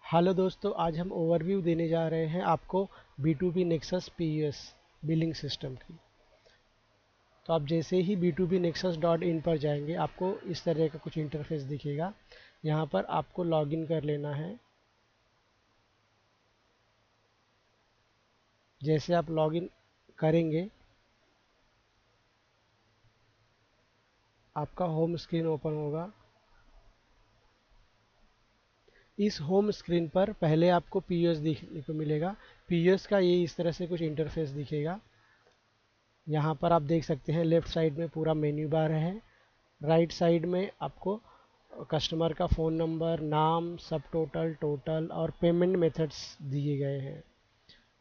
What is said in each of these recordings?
Hello दोस्तों, आज हम ओवरव्यू देने जा रहे हैं आपको B2B nexus PUS billing system की। तो आप जैसे ही B2B Nexus.in पर जाएंगे आपको इस तरह का कुछ इंटरफेस दिखेगा। यहाँ पर आपको लॉगिन कर लेना है। जैसे आप लॉगिन करेंगे आपका होम स्क्रीन ओपन होगा। इस होम स्क्रीन पर पहले आपको PUS देखने को मिलेगा। PUS का ये इस तरह से कुछ इंटरफेस दिखेगा। यहाँ पर आप देख सकते हैं लेफ्ट साइड में पूरा मेन्यू बार है। राइट साइड में आपको कस्टमर का फ़ोन नंबर, नाम, सब टोटल, टोटल और पेमेंट मेथड्स दिए गए हैं।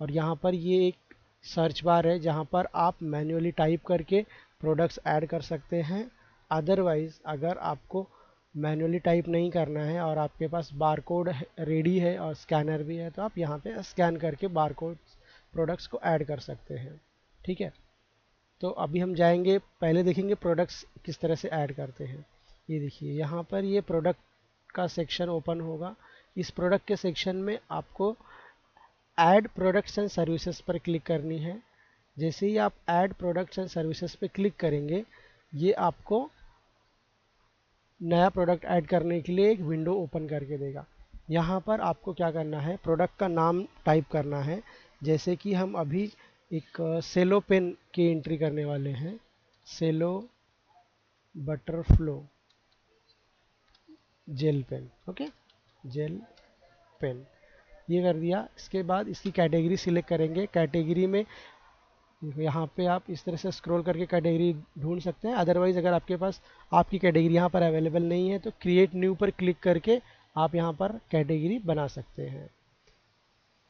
और यहाँ पर ये एक सर्च बार है जहाँ पर आप मैन्युअली टाइप करके प्रोडक्ट्स ऐड कर सकते हैं। अदरवाइज़ अगर आपको मैन्युअली टाइप नहीं करना है और आपके पास बारकोड रेडी है और स्कैनर भी है तो आप यहाँ पे स्कैन करके बारकोड प्रोडक्ट्स को ऐड कर सकते हैं। ठीक है, तो अभी हम जाएंगे, पहले देखेंगे प्रोडक्ट्स किस तरह से ऐड करते हैं। ये देखिए यहाँ पर ये प्रोडक्ट का सेक्शन ओपन होगा। इस प्रोडक्ट के सेक्शन में आपको ऐड प्रोडक्ट्स एंड सर्विसेज पर क्लिक करनी है। जैसे ही आप ऐड प्रोडक्ट्स एंड सर्विसेज पर क्लिक करेंगे ये आपको नया प्रोडक्ट ऐड करने के लिए एक विंडो ओपन करके देगा। यहाँ पर आपको क्या करना है, प्रोडक्ट का नाम टाइप करना है। जैसे कि हम अभी एक सेलो पेन की एंट्री करने वाले हैं। Cello Butterflow gel pen. Okay, gel pen ये कर दिया। इसके बाद इसकी कैटेगरी सिलेक्ट करेंगे। कैटेगरी में यहाँ पे आप इस तरह से स्क्रॉल करके कैटेगरी ढूंढ सकते हैं। अदरवाइज़ अगर आपके पास आपकी कैटेगरी यहाँ पर अवेलेबल नहीं है तो क्रिएट न्यू पर क्लिक करके आप यहाँ पर कैटेगरी बना सकते हैं।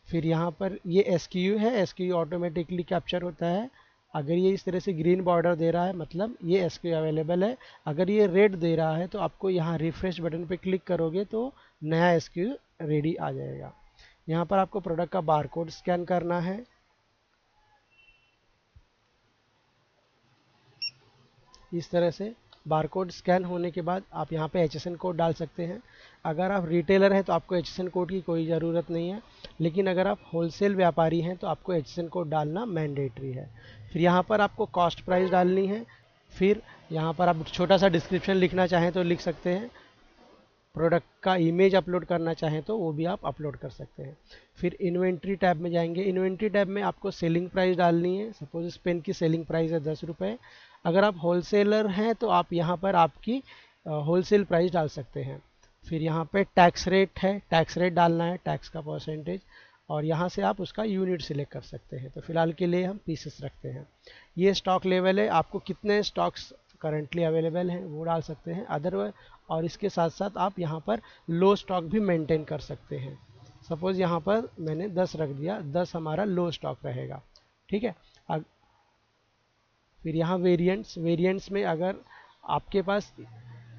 फिर यहाँ पर ये SKU है, SKU ऑटोमेटिकली कैप्चर होता है। अगर ये इस तरह से ग्रीन बॉर्डर दे रहा है मतलब ये SKU अवेलेबल है। अगर ये रेड दे रहा है तो आपको यहाँ रिफ्रेश बटन पे क्लिक करोगे तो नया SKU रेडी आ जाएगा। यहाँ पर आपको प्रोडक्ट का बारकोड स्कैन करना है। इस तरह से बारकोड स्कैन होने के बाद आप यहाँ पे HSN कोड डाल सकते हैं। अगर आप रिटेलर हैं तो आपको HSN कोड की कोई ज़रूरत नहीं है, लेकिन अगर आप होलसेल व्यापारी हैं तो आपको HSN कोड डालना मैंडेटरी है। फिर यहाँ पर आपको कॉस्ट प्राइस डालनी है। फिर यहाँ पर आप छोटा सा डिस्क्रिप्शन लिखना चाहें तो लिख सकते हैं। प्रोडक्ट का इमेज अपलोड करना चाहें तो वो भी आप अपलोड कर सकते हैं। फिर इन्वेंट्री टैब में जाएंगे। इन्वेंट्री टैब में आपको सेलिंग प्राइस डालनी है। सपोज इस पेन की सेलिंग प्राइस है 10 रुपये। अगर आप होलसेलर हैं तो आप यहाँ पर आपकी होलसेल प्राइस डाल सकते हैं। फिर यहाँ पे टैक्स रेट है, टैक्स रेट डालना है, टैक्स का परसेंटेज। और यहाँ से आप उसका यूनिट सिलेक्ट कर सकते हैं। तो फिलहाल के लिए हम पीसेस रखते हैं। ये स्टॉक लेवल है, आपको कितने स्टॉक्स करंटली अवेलेबल हैं वो डाल सकते हैं। अदरवाइज और इसके साथ साथ आप यहाँ पर लो स्टॉक भी मेंटेन कर सकते हैं। सपोज़ यहाँ पर मैंने 10 रख दिया, 10 हमारा लो स्टॉक रहेगा। ठीक है। फिर यहाँ वेरिएंट्स, वेरिएंट्स में अगर आपके पास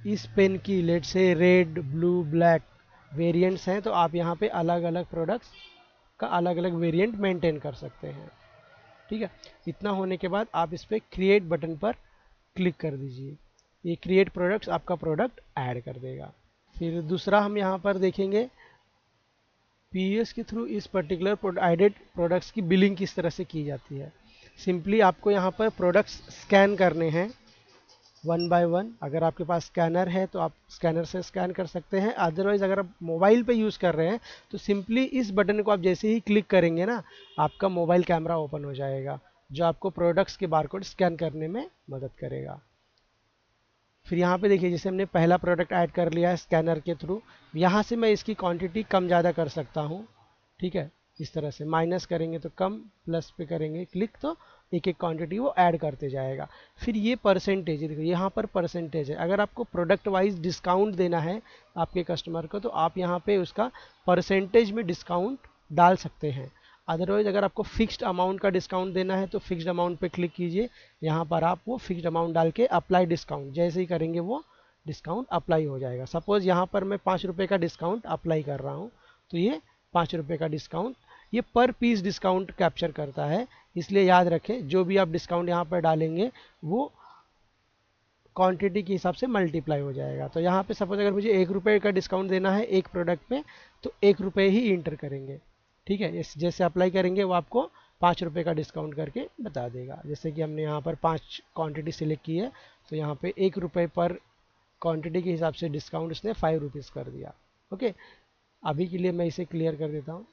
इस पेन की लेट से रेड, ब्लू, ब्लैक वेरिएंट्स हैं तो आप यहाँ पे अलग अलग प्रोडक्ट्स का अलग अलग वेरिएंट मेंटेन कर सकते हैं। ठीक है। इतना होने के बाद आप इस पर क्रिएट बटन पर क्लिक कर दीजिए। ये क्रिएट प्रोडक्ट्स आपका प्रोडक्ट ऐड कर देगा। फिर दूसरा हम यहाँ पर देखेंगे PUS के थ्रू इस पर्टिकुलर एडेड प्रोडक्ट्स की बिलिंग किस तरह से की जाती है। सिंपली आपको यहाँ पर प्रोडक्ट्स स्कैन करने हैं वन बाय वन। अगर आपके पास स्कैनर है तो आप स्कैनर से स्कैन कर सकते हैं। अदरवाइज अगर आप मोबाइल पे यूज़ कर रहे हैं तो सिंपली इस बटन को आप जैसे ही क्लिक करेंगे ना आपका मोबाइल कैमरा ओपन हो जाएगा जो आपको प्रोडक्ट्स के बारकोड स्कैन करने में मदद करेगा। फिर यहाँ पे देखिए जैसे हमने पहला प्रोडक्ट ऐड कर लिया है स्कैनर के थ्रू, यहाँ से मैं इसकी क्वांटिटी कम ज़्यादा कर सकता हूँ। ठीक है, इस तरह से माइनस करेंगे तो कम, प्लस पे करेंगे क्लिक तो एक एक क्वांटिटी वो ऐड करते जाएगा। फिर ये परसेंटेज, देखो यहाँ पर परसेंटेज है। अगर आपको प्रोडक्ट वाइज डिस्काउंट देना है आपके कस्टमर को तो आप यहाँ पे उसका परसेंटेज में डिस्काउंट डाल सकते हैं। अदरवाइज अगर आपको फिक्स्ड अमाउंट का डिस्काउंट देना है तो फिक्स्ड अमाउंट पे क्लिक कीजिए। यहाँ पर आप वो फिक्स्ड अमाउंट डाल के अप्लाई डिस्काउंट जैसे ही करेंगे वो डिस्काउंट अप्लाई हो जाएगा। सपोज यहाँ पर मैं 5 रुपये का डिस्काउंट अप्लाई कर रहा हूँ तो ये 5 रुपये का डिस्काउंट, ये पर पीस डिस्काउंट कैप्चर करता है। इसलिए याद रखें जो भी आप डिस्काउंट यहाँ पर डालेंगे वो क्वांटिटी के हिसाब से मल्टीप्लाई हो जाएगा। तो यहाँ पे सपोज अगर मुझे 1 रुपये का डिस्काउंट देना है एक प्रोडक्ट पे, तो 1 रुपये ही इंटर करेंगे। ठीक है, जैसे अप्लाई करेंगे वो आपको 5 रुपये का डिस्काउंट करके बता देगा। जैसे कि हमने यहाँ पर 5 क्वांटिटी सिलेक्ट की है, तो यहाँ पे 1 रुपये पर क्वांटिटी के हिसाब से डिस्काउंट इसने 5 रुपीज़ कर दिया। ओके, अभी के लिए मैं इसे क्लियर कर देता हूँ।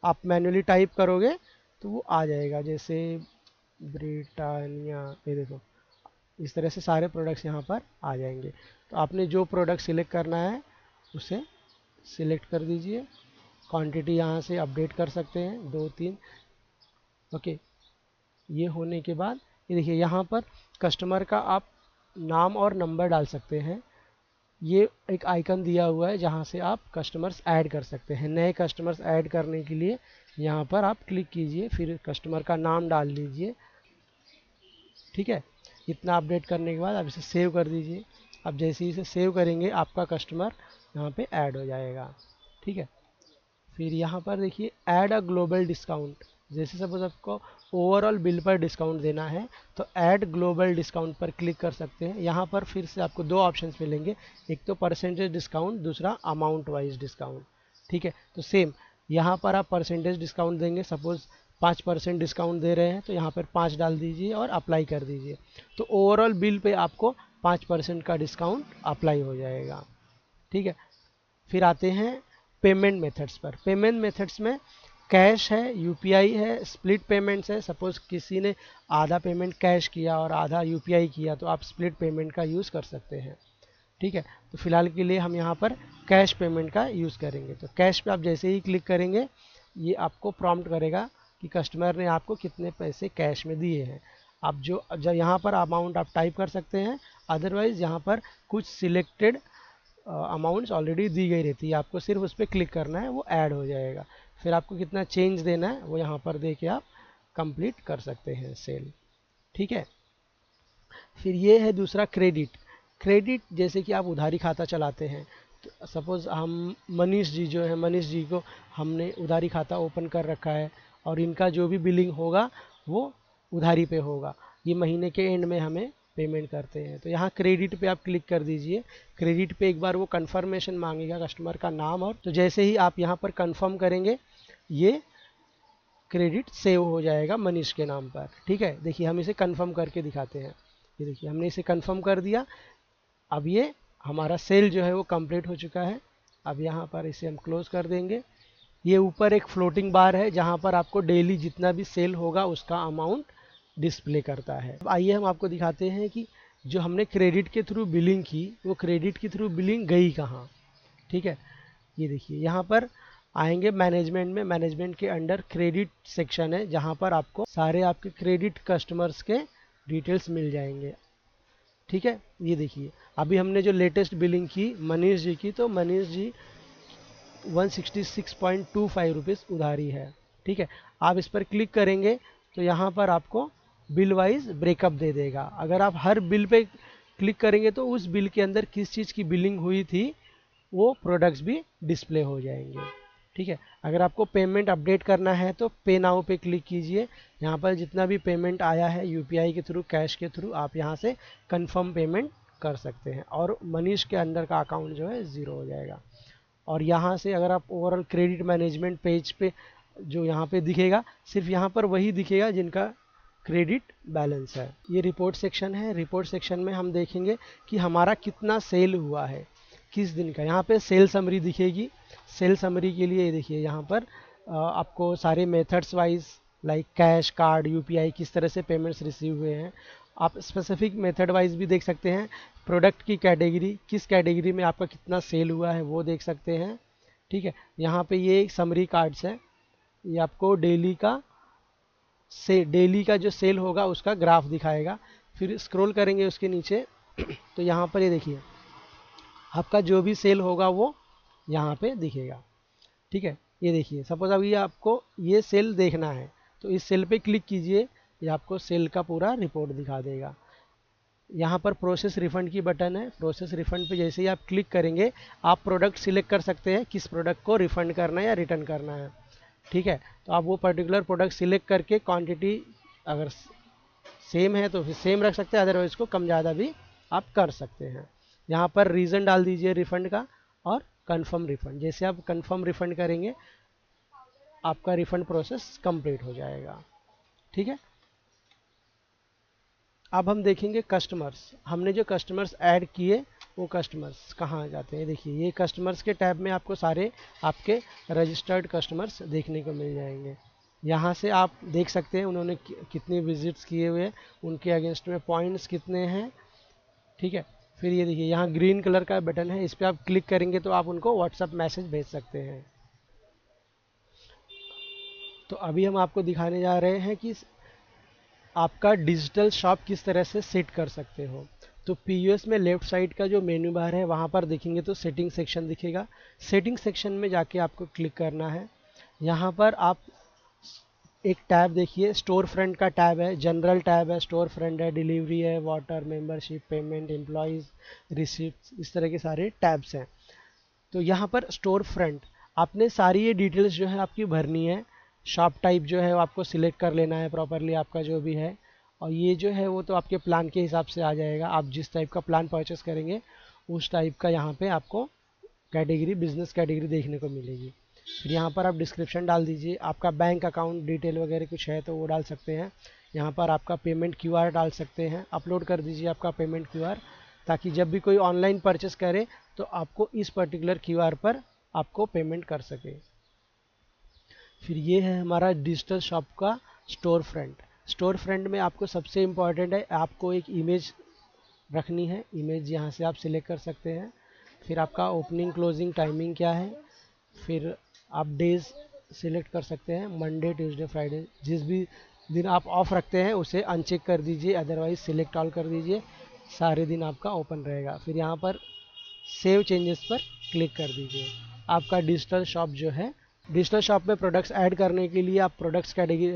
आप मैन्युअली टाइप करोगे तो वो आ जाएगा, जैसे ब्रिटानिया, ये देखो इस तरह से सारे प्रोडक्ट्स यहाँ पर आ जाएंगे। तो आपने जो प्रोडक्ट सिलेक्ट करना है उसे सिलेक्ट कर दीजिए। क्वांटिटी यहाँ से अपडेट कर सकते हैं 2 3। ओके, ये होने के बाद ये देखिए यहाँ पर कस्टमर का आप नाम और नंबर डाल सकते हैं। ये एक आइकन दिया हुआ है जहाँ से आप कस्टमर्स ऐड कर सकते हैं। नए कस्टमर्स ऐड करने के लिए यहाँ पर आप क्लिक कीजिए, फिर कस्टमर का नाम डाल दीजिए। ठीक है, इतना अपडेट करने के बाद आप इसे सेव कर दीजिए। अब जैसे ही इसे सेव करेंगे आपका कस्टमर यहाँ पे ऐड हो जाएगा। ठीक है, फिर यहाँ पर देखिए ऐड अ ग्लोबल डिस्काउंट। जैसे सपोज आपको ओवरऑल बिल पर डिस्काउंट देना है तो ऐड ग्लोबल डिस्काउंट पर क्लिक कर सकते हैं। यहाँ पर फिर से आपको 2 ऑप्शंस मिलेंगे, एक तो परसेंटेज डिस्काउंट, दूसरा अमाउंट वाइज डिस्काउंट। ठीक है, तो सेम यहाँ पर आप परसेंटेज डिस्काउंट देंगे। सपोज 5% डिस्काउंट दे रहे हैं तो यहाँ पर 5 डाल दीजिए और अप्लाई कर दीजिए। तो ओवरऑल बिल पे आपको 5% का डिस्काउंट अप्लाई हो जाएगा। ठीक है, फिर आते हैं पेमेंट मेथड्स पर। पेमेंट मेथड्स में कैश है, यूपीआई है, स्प्लिट पेमेंट्स है। सपोज किसी ने आधा पेमेंट कैश किया और आधा यूपीआई किया तो आप स्प्लिट पेमेंट का यूज़ कर सकते हैं। ठीक है, तो फिलहाल के लिए हम यहाँ पर कैश पेमेंट का यूज़ करेंगे। तो कैश पे आप जैसे ही क्लिक करेंगे ये आपको प्रॉम्प्ट करेगा कि कस्टमर ने आपको कितने पैसे कैश में दिए हैं। आप जो यहाँ पर अमाउंट आप टाइप कर सकते हैं, अदरवाइज़ यहाँ पर कुछ सिलेक्टेड अमाउंट्स ऑलरेडी दी गई रहती है, आपको सिर्फ उस पर क्लिक करना है, वो ऐड हो जाएगा। फिर आपको कितना चेंज देना है वो यहाँ पर दे के आप कंप्लीट कर सकते हैं सेल। ठीक है, फिर ये है दूसरा क्रेडिट। क्रेडिट जैसे कि आप उधारी खाता चलाते हैं, तो सपोज़ हम मनीष जी जो है, मनीष जी को हमने उधारी खाता ओपन कर रखा है और इनका जो भी बिलिंग होगा वो उधारी पे होगा। ये महीने के एंड में हमें पेमेंट करते हैं। तो यहाँ क्रेडिट पे आप क्लिक कर दीजिए। क्रेडिट पे एक बार वो कंफर्मेशन मांगेगा कस्टमर का नाम, और तो जैसे ही आप यहाँ पर कंफर्म करेंगे ये क्रेडिट सेव हो जाएगा मनीष के नाम पर। ठीक है, देखिए हम इसे कंफर्म करके दिखाते हैं। ये देखिए हमने इसे कंफर्म कर दिया। अब ये हमारा सेल जो है वो कंप्लीट हो चुका है। अब यहाँ पर इसे हम क्लोज कर देंगे। ये ऊपर एक फ्लोटिंग बार है जहाँ पर आपको डेली जितना भी सेल होगा उसका अमाउंट डिस्प्ले करता है। अब आइए हम आपको दिखाते हैं कि जो हमने क्रेडिट के थ्रू बिलिंग की वो क्रेडिट के थ्रू बिलिंग गई कहाँ। ठीक है, ये देखिए यहाँ पर आएंगे मैनेजमेंट में। मैनेजमेंट के अंडर क्रेडिट सेक्शन है जहाँ पर आपको सारे आपके क्रेडिट कस्टमर्स के डिटेल्स मिल जाएंगे। ठीक है, ये देखिए अभी हमने जो लेटेस्ट बिलिंग की मनीष जी की, तो मनीष जी 166.25 रुपीज़ उधारी है। ठीक है, आप इस पर क्लिक करेंगे तो यहाँ पर आपको बिल वाइज ब्रेकअप दे देगा। अगर आप हर बिल पे क्लिक करेंगे तो उस बिल के अंदर किस चीज़ की बिलिंग हुई थी वो प्रोडक्ट्स भी डिस्प्ले हो जाएंगे। ठीक है, अगर आपको पेमेंट अपडेट करना है तो पे नाउ पे क्लिक कीजिए। यहाँ पर जितना भी पेमेंट आया है यूपीआई के थ्रू, कैश के थ्रू, आप यहाँ से कंफर्म पेमेंट कर सकते हैं और मनीष के अंडर का अकाउंट जो है 0 हो जाएगा। और यहाँ से अगर आप ओवरऑल क्रेडिट मैनेजमेंट पेज पे जो यहाँ पे दिखेगा, सिर्फ यहाँ पर वही दिखेगा जिनका क्रेडिट बैलेंस है। ये रिपोर्ट सेक्शन है। रिपोर्ट सेक्शन में हम देखेंगे कि हमारा कितना सेल हुआ है किस दिन का। यहाँ पे सेल समरी दिखेगी। सेल समरी के लिए देखिए यहाँ पर आपको सारे methods wise like cash, card, UPI किस तरह से पेमेंट्स रिसीव हुए हैं। आप स्पेसिफिक मेथड वाइज भी देख सकते हैं। प्रोडक्ट की कैटेगरी, किस कैटेगरी में आपका कितना सेल हुआ है वो देख सकते हैं। ठीक है, यहाँ पे ये समरी कार्ड्स है। ये आपको डेली का जो सेल होगा उसका ग्राफ दिखाएगा। फिर स्क्रॉल करेंगे उसके नीचे तो यहाँ पर ये देखिए आपका जो भी सेल होगा वो यहाँ पे दिखेगा। ठीक है, ये देखिए सपोज अभी आपको ये सेल देखना है तो इस सेल पे क्लिक कीजिए, ये आपको सेल का पूरा रिपोर्ट दिखा देगा। यहाँ पर प्रोसेस रिफंड की बटन है। प्रोसेस रिफंड पे जैसे ही आप क्लिक करेंगे आप प्रोडक्ट सिलेक्ट कर सकते हैं किस प्रोडक्ट को रिफंड करना है या रिटर्न करना है। ठीक है, तो आप वो पर्टिकुलर प्रोडक्ट सिलेक्ट करके क्वांटिटी अगर सेम है तो फिर सेम रख सकते हैं, अदरवाइज को कम ज़्यादा भी आप कर सकते हैं। यहाँ पर रीज़न डाल दीजिए रिफ़ंड का और कंफर्म रिफ़ंड। जैसे आप कंफर्म रिफ़ंड करेंगे आपका रिफ़ंड प्रोसेस कंप्लीट हो जाएगा। ठीक है, अब हम देखेंगे कस्टमर्स। हमने जो कस्टमर्स ऐड किए वो कस्टमर्स कहाँ जाते हैं। देखिए ये कस्टमर्स के टैब में आपको सारे आपके रजिस्टर्ड कस्टमर्स देखने को मिल जाएंगे। यहाँ से आप देख सकते हैं उन्होंने कितने विजिट्स किए हुए हैं, उनके अगेंस्ट में पॉइंट्स कितने हैं। ठीक है, फिर ये देखिए यहाँ ग्रीन कलर का बटन है, इस पर आप क्लिक करेंगे तो आप उनको व्हाट्सएप मैसेज भेज सकते हैं। तो अभी हम आपको दिखाने जा रहे हैं कि आपका डिजिटल शॉप किस तरह से सेट कर सकते हो। तो पीयूएस में लेफ्ट साइड का जो मेन्यू बार है वहाँ पर देखेंगे तो सेटिंग सेक्शन दिखेगा। सेटिंग सेक्शन में जाके आपको क्लिक करना है। यहाँ पर आप एक टैब देखिए, स्टोर फ्रंट का टैब है, जनरल टैब है, स्टोर फ्रंट है, डिलीवरी है, water, membership, payment, employees, receipt, इस तरह के सारे टैब्स हैं। तो यहाँ पर स्टोर फ्रंट आपने सारी ये डिटेल्स जो है आपकी भरनी है। शॉप टाइप जो है वो आपको सिलेक्ट कर लेना है प्रॉपरली, आपका जो भी है। और ये जो है वो तो आपके प्लान के हिसाब से आ जाएगा। आप जिस टाइप का प्लान परचेस करेंगे उस टाइप का यहाँ पे आपको कैटेगरी, बिजनेस कैटेगरी देखने को मिलेगी। फिर यहाँ पर आप डिस्क्रिप्शन डाल दीजिए, आपका बैंक अकाउंट डिटेल वगैरह कुछ है तो वो डाल सकते हैं। यहाँ पर आपका पेमेंट क्यूआर डाल सकते हैं, अपलोड कर दीजिए आपका पेमेंट क्यूआर, ताकि जब भी कोई ऑनलाइन परचेस करे तो आपको इस पर्टिकुलर क्यूआर पर आपको पेमेंट कर सके। फिर ये है हमारा डिजिटल शॉप का स्टोर फ्रंट। स्टोर फ्रंट में आपको सबसे इम्पॉर्टेंट है, आपको एक इमेज रखनी है। इमेज यहाँ से आप सिलेक्ट कर सकते हैं। फिर आपका ओपनिंग क्लोजिंग टाइमिंग क्या है। फिर आप डेज सिलेक्ट कर सकते हैं, मंडे, ट्यूसडे, फ्राइडे। जिस भी दिन आप ऑफ रखते हैं उसे अनचेक कर दीजिए, अदरवाइज सिलेक्ट ऑल कर दीजिए, सारे दिन आपका ओपन रहेगा। फिर यहाँ पर सेव चेंजेस पर क्लिक कर दीजिए। आपका डिजिटल शॉप जो है, डिजिटल शॉप में प्रोडक्ट्स ऐड करने के लिए आप प्रोडक्ट्स कैटेगरी,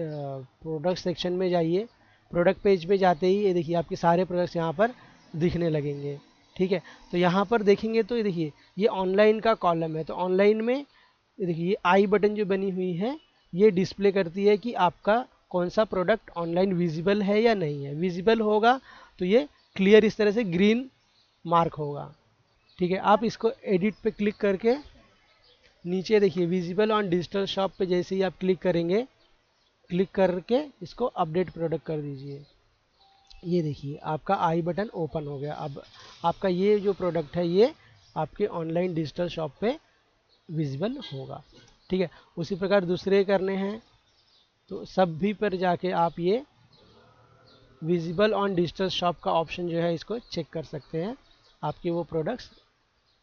प्रोडक्ट सेक्शन में जाइए। प्रोडक्ट पेज पे जाते ही ये देखिए आपके सारे प्रोडक्ट्स यहाँ पर दिखने लगेंगे। ठीक है, तो यहाँ पर देखेंगे तो ये देखिए ये ऑनलाइन का कॉलम है। तो ऑनलाइन में ये देखिए ये आई बटन जो बनी हुई है ये डिस्प्ले करती है कि आपका कौन सा प्रोडक्ट ऑनलाइन विजिबल है या नहीं है। विजिबल होगा तो ये क्लियर इस तरह से ग्रीन मार्क होगा। ठीक है, आप इसको एडिट पे क्लिक करके नीचे देखिए विजिबल ऑन डिजिटल शॉप पे जैसे ही आप क्लिक करेंगे, क्लिक करके इसको अपडेट प्रोडक्ट कर दीजिए। ये देखिए आपका आई बटन ओपन हो गया। अब आपका ये जो प्रोडक्ट है ये आपके ऑनलाइन डिजिटल शॉप पे विजिबल होगा। ठीक है, उसी प्रकार दूसरे करने हैं तो सब भी पर जाके आप ये विजिबल ऑन डिजिटल शॉप का ऑप्शन जो है इसको चेक कर सकते हैं। आपके वो प्रोडक्ट्स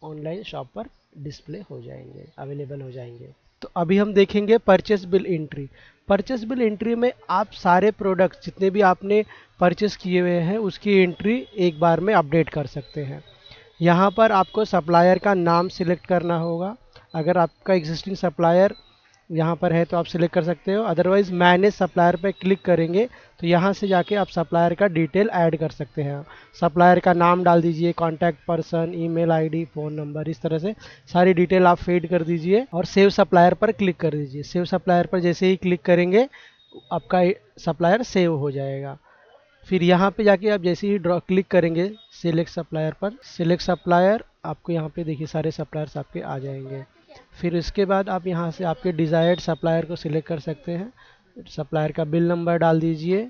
ऑनलाइन शॉप पर डिस्प्ले हो जाएंगे, अवेलेबल हो जाएंगे। तो अभी हम देखेंगे purchase bill entry. Purchase bill entry में आप सारे प्रोडक्ट्स जितने भी आपने परचेस किए हुए हैं उसकी एंट्री एक बार में अपडेट कर सकते हैं। यहाँ पर आपको सप्लायर का नाम सिलेक्ट करना होगा। अगर आपका एग्जिस्टिंग सप्लायर यहाँ पर है तो आप सिलेक्ट कर सकते हो, अदरवाइज़ मैनेज सप्लायर पे क्लिक करेंगे तो यहाँ से जाके आप सप्लायर का डिटेल ऐड कर सकते हैं। सप्लायर का नाम डाल दीजिए, contact person, email ID, phone number, इस तरह से सारी डिटेल आप फीड कर दीजिए और सेव सप्लायर पर क्लिक कर दीजिए। सेव सप्लायर पर जैसे ही क्लिक करेंगे आपका सप्लायर सेव हो जाएगा। फिर यहाँ पे जाके आप जैसे ही क्लिक करेंगे सिलेक्ट सप्लायर पर, सिलेक्ट सप्लायर, आपको यहाँ पे देखिए सारे सप्लायर्स आपके आ जाएंगे। फिर इसके बाद आप यहाँ से आपके डिज़ायर्ड सप्लायर को सिलेक्ट कर सकते हैं। सप्लायर का बिल नंबर डाल दीजिए।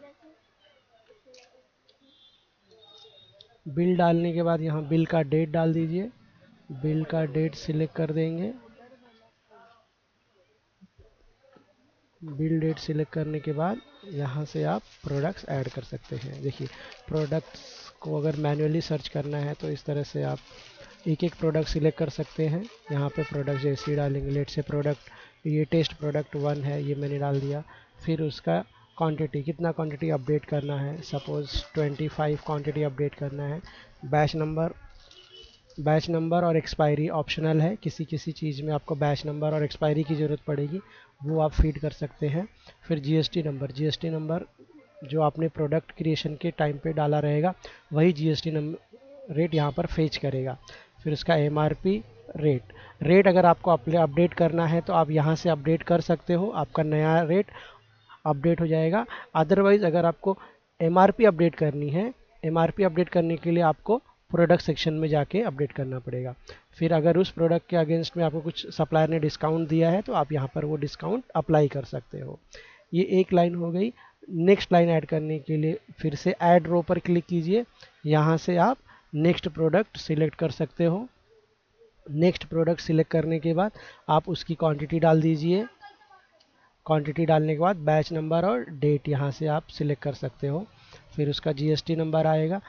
बिल डालने के बाद यहाँ बिल का डेट डाल दीजिए। बिल का डेट सिलेक्ट कर देंगे। बिल डेट सिलेक्ट करने के बाद यहाँ से आप प्रोडक्ट्स ऐड कर सकते हैं। देखिए प्रोडक्ट्स को अगर मैन्युअली सर्च करना है तो इस तरह से आप एक एक प्रोडक्ट सिलेक्ट कर सकते हैं। यहाँ पे प्रोडक्ट जैसे ही डालेंगे, लेट से प्रोडक्ट ये टेस्ट प्रोडक्ट 1 है, ये मैंने डाल दिया। फिर उसका क्वांटिटी, कितना क्वांटिटी अपडेट करना है, सपोज़ 25 क्वांटिटी अपडेट करना है। बैच नंबर और एक्सपायरी ऑप्शनल है, किसी किसी चीज़ में आपको बैच नंबर और एक्सपायरी की ज़रूरत पड़ेगी, वो आप फीड कर सकते हैं। फिर जीएसटी नंबर जो आपने प्रोडक्ट क्रिएशन के टाइम पे डाला रहेगा वही जीएसटी रेट यहाँ पर फेच करेगा। फिर उसका एमआरपी रेट अगर आपको अपडेट करना है तो आप यहाँ से अपडेट कर सकते हो, आपका नया रेट अपडेट हो जाएगा। अदरवाइज़ अगर आपको एमआरपी अपडेट करनी है, एमआरपी अपडेट करने के लिए आपको प्रोडक्ट सेक्शन में जाके अपडेट करना पड़ेगा। फिर अगर उस प्रोडक्ट के अगेंस्ट में आपको कुछ सप्लायर ने डिस्काउंट दिया है तो आप यहाँ पर वो डिस्काउंट अप्लाई कर सकते हो। ये एक लाइन हो गई। नेक्स्ट लाइन ऐड करने के लिए फिर से ऐड रो पर क्लिक कीजिए। यहाँ से आप नेक्स्ट प्रोडक्ट सिलेक्ट कर सकते हो। नेक्स्ट प्रोडक्ट सिलेक्ट करने के बाद आप उसकी क्वांटिटी डाल दीजिए। क्वांटिटी डालने के बाद बैच नंबर और डेट यहाँ से आप सिलेक्ट कर सकते हो। फिर उसका जीएसटी नंबर आएगा,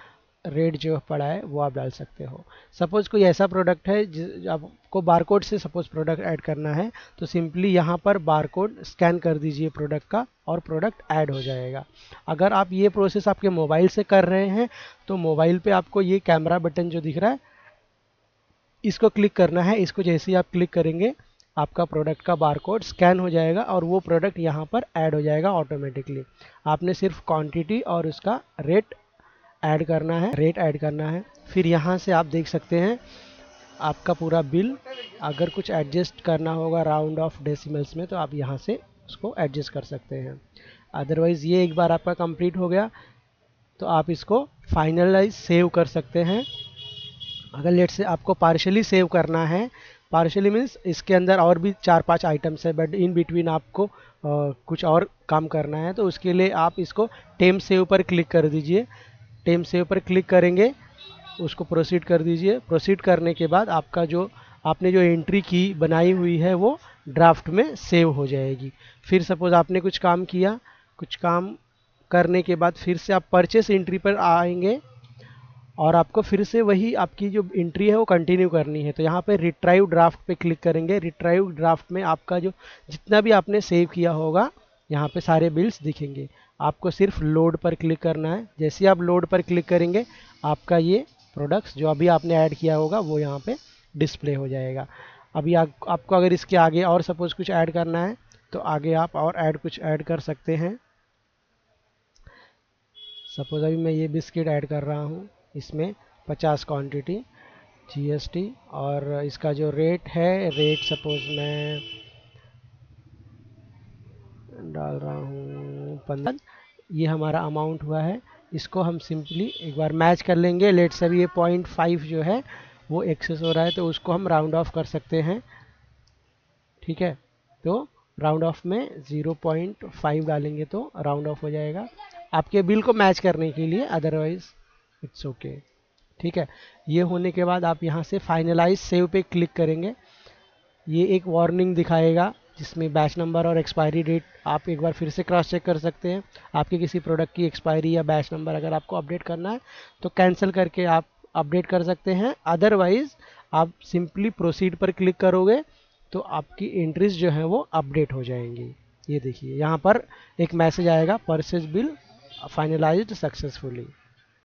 रेट जो पड़ा है वो आप डाल सकते हो। सपोज़ कोई ऐसा प्रोडक्ट है आपको बारकोड से सपोज़ प्रोडक्ट ऐड करना है तो सिंपली यहाँ पर बारकोड स्कैन कर दीजिए प्रोडक्ट का और प्रोडक्ट ऐड हो जाएगा। अगर आप ये प्रोसेस आपके मोबाइल से कर रहे हैं तो मोबाइल पे आपको ये कैमरा बटन जो दिख रहा है इसको क्लिक करना है। इसको जैसे ही आप क्लिक करेंगे आपका प्रोडक्ट का बारकोड स्कैन हो जाएगा और वो प्रोडक्ट यहाँ पर ऐड हो जाएगा ऑटोमेटिकली। आपने सिर्फ क्वांटिटी और उसका रेट ऐड करना है, रेट ऐड करना है। फिर यहाँ से आप देख सकते हैं आपका पूरा बिल। अगर कुछ एडजस्ट करना होगा राउंड ऑफ डेसिमल्स में तो आप यहाँ से उसको एडजस्ट कर सकते हैं। अदरवाइज़ ये एक बार आपका कंप्लीट हो गया तो आप इसको फाइनलाइज सेव कर सकते हैं। अगर लेट से आपको पार्शली सेव करना है, पार्शली मीन्स इसके अंदर और भी 4-5 आइटम्स है बट इन बिटवीन आपको कुछ और काम करना है तो उसके लिए आप इसको टेम सेव पर क्लिक कर दीजिए। टेम सेव पर क्लिक करेंगे, उसको प्रोसीड कर दीजिए। प्रोसीड करने के बाद आपका जो आपने जो एंट्री की बनाई हुई है वो ड्राफ्ट में सेव हो जाएगी। फिर सपोज़ आपने कुछ काम किया, कुछ काम करने के बाद फिर से आप परचेस एंट्री पर आएंगे और आपको फिर से वही आपकी जो एंट्री है वो कंटिन्यू करनी है। तो यहाँ पे रिट्राइव ड्राफ्ट पे क्लिक करेंगे। रिट्राइव ड्राफ्ट में आपका जो जितना भी आपने सेव किया होगा यहाँ पे सारे बिल्स दिखेंगे। आपको सिर्फ लोड पर क्लिक करना है। जैसे ही आप लोड पर क्लिक करेंगे आपका ये प्रोडक्ट्स जो अभी आपने ऐड किया होगा वो यहाँ पे डिस्प्ले हो जाएगा। अभी आपको अगर इसके आगे और सपोज़ कुछ ऐड करना है तो आगे आप और कुछ ऐड कर सकते हैं। सपोज़ अभी मैं ये बिस्किट ऐड कर रहा हूँ, इसमें 50 क्वांटिटी, जीएसटी और इसका जो रेट है, रेट सपोज़ मैं डाल रहा हूँ 15। ये हमारा अमाउंट हुआ है। इसको हम सिंपली एक बार मैच कर लेंगे। लेट से भी ये 0.5 जो है वो एक्सेस हो रहा है तो उसको हम राउंड ऑफ कर सकते हैं। ठीक है, तो राउंड ऑफ में 0.5 डालेंगे तो राउंड ऑफ हो जाएगा आपके बिल को मैच करने के लिए, अदरवाइज इट्स ओके। ठीक है, ये होने के बाद आप यहाँ से फाइनलाइज सेव पे क्लिक करेंगे। ये एक वार्निंग दिखाएगा जिसमें बैच नंबर और एक्सपायरी डेट आप एक बार फिर से क्रॉस चेक कर सकते हैं। आपके किसी प्रोडक्ट की एक्सपायरी या बैच नंबर अगर आपको अपडेट करना है तो कैंसिल करके आप अपडेट कर सकते हैं। अदरवाइज़ आप सिंपली प्रोसीड पर क्लिक करोगे तो आपकी एंट्रीज जो है वो अपडेट हो जाएंगी। ये देखिए यहाँ पर एक मैसेज आएगा, परचेज बिल फाइनलाइज्ड सक्सेसफुली।